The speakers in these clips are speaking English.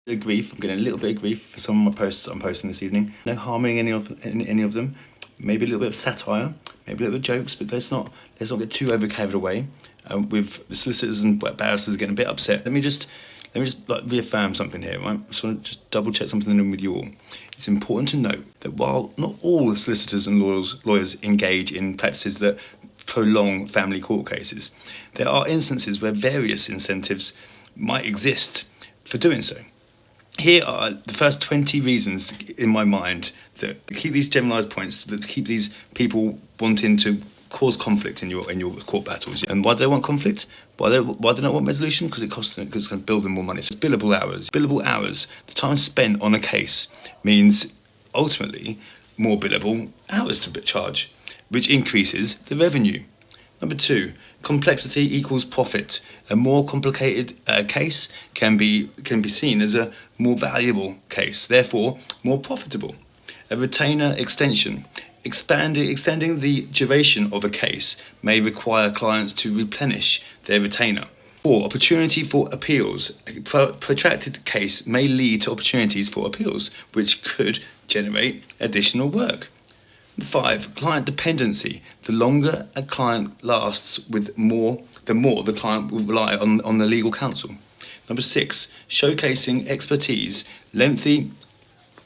Grief. I'm getting a little bit of grief for some of my posts I'm posting this evening. No harming any of them. Maybe a little bit of satire, maybe a little bit of jokes, but let's not get too carried away. With the solicitors and barristers getting a bit upset. Let me just reaffirm something here, right? I just want to just double check something with you all. It's important to note that while not all solicitors and lawyers engage in practices that prolong family court cases, there are instances where various incentives might exist for doing so. Here are the first 20 reasons in my mind that keep these generalised points, that keep these people wanting to cause conflict in your court battles. And why do they want conflict? Why do they not want resolution? Because it's going to build them more money. So it's billable hours. Billable hours, the time spent on a case means ultimately more billable hours to charge, which increases the revenue. Number 2, complexity equals profit. A more complicated case can be seen as a more valuable case, therefore more profitable. A retainer extension. Extending the duration of a case may require clients to replenish their retainer. 4, opportunity for appeals. A protracted case may lead to opportunities for appeals, which could generate additional work. 5, client dependency. The longer a client lasts the more the client will rely on the legal counsel. Number 6, showcasing expertise. Lengthy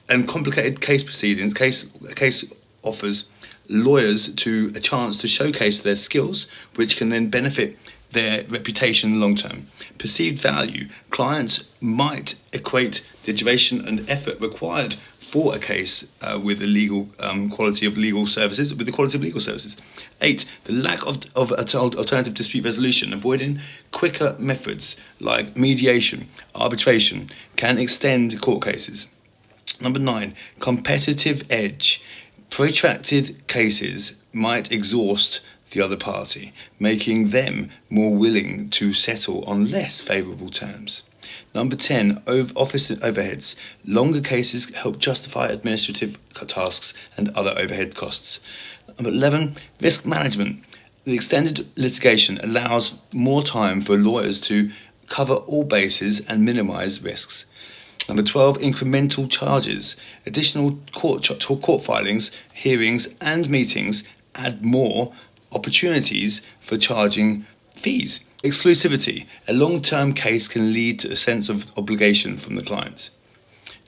and complicated case proceedings, case offers lawyers a chance to showcase their skills, which can then benefit their reputation long term. Perceived value. Clients might equate the duration and effort required for a case with the legal quality of legal services, with the quality of legal services. 8, the lack of alternative dispute resolution. Avoiding quicker methods like mediation, arbitration can extend court cases. Number 9, competitive edge. Protracted cases might exhaust the other party, making them more willing to settle on less favourable terms. Number 10, office overheads. Longer cases help justify administrative tasks and other overhead costs. Number 11, risk management. The extended litigation allows more time for lawyers to cover all bases and minimise risks. Number 12, incremental charges. Additional court filings, hearings and meetings add more opportunities for charging fees. Exclusivity. A long-term case can lead to a sense of obligation from the client,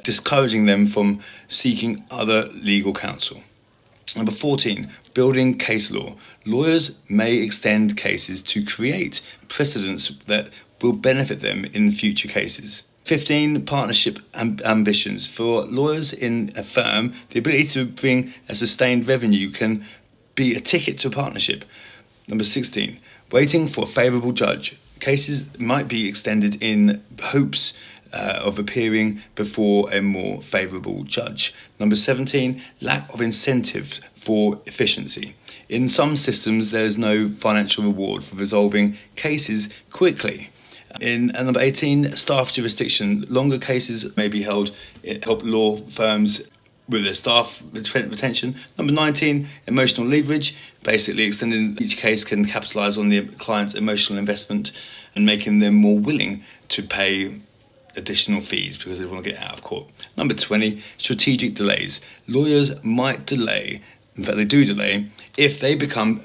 discouraging them from seeking other legal counsel. Number 14, building case law. Lawyers may extend cases to create precedents that will benefit them in future cases. 15, partnership ambitions. For lawyers in a firm, the ability to bring a sustained revenue can be a ticket to partnership. Number 16, waiting for a favourable judge. Cases might be extended in hopes of appearing before a more favourable judge. Number 17, lack of incentive for efficiency. In some systems, there is no financial reward for resolving cases quickly. In number 18, staff jurisdiction. Longer cases may be held. It help law firms with their staff retention. Number 19, emotional leverage. Basically, extending each case can capitalise on the client's emotional investment and making them more willing to pay additional fees because they want to get out of court. Number 20, strategic delays. Lawyers might delay, in fact they do delay, if they become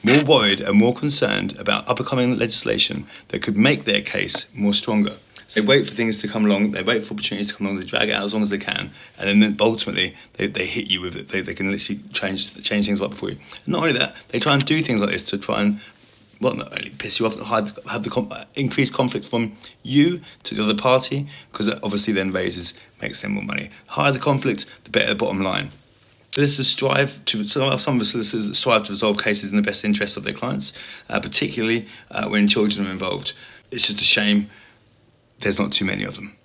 more worried and more concerned about upcoming legislation that could make their case more stronger. So they wait for things to come along, they wait for opportunities to come along, they drag it out as long as they can, and then ultimately they hit you with it. They can literally change things up for you. And not only that, they try and do things like this to try and, well, not only piss you off, have the increased conflict from you to the other party, because that obviously then makes them more money. The higher the conflict, the better the bottom line. Solicitors some of the solicitors strive to resolve cases in the best interest of their clients, particularly when children are involved. It's just a shame there's not too many of them.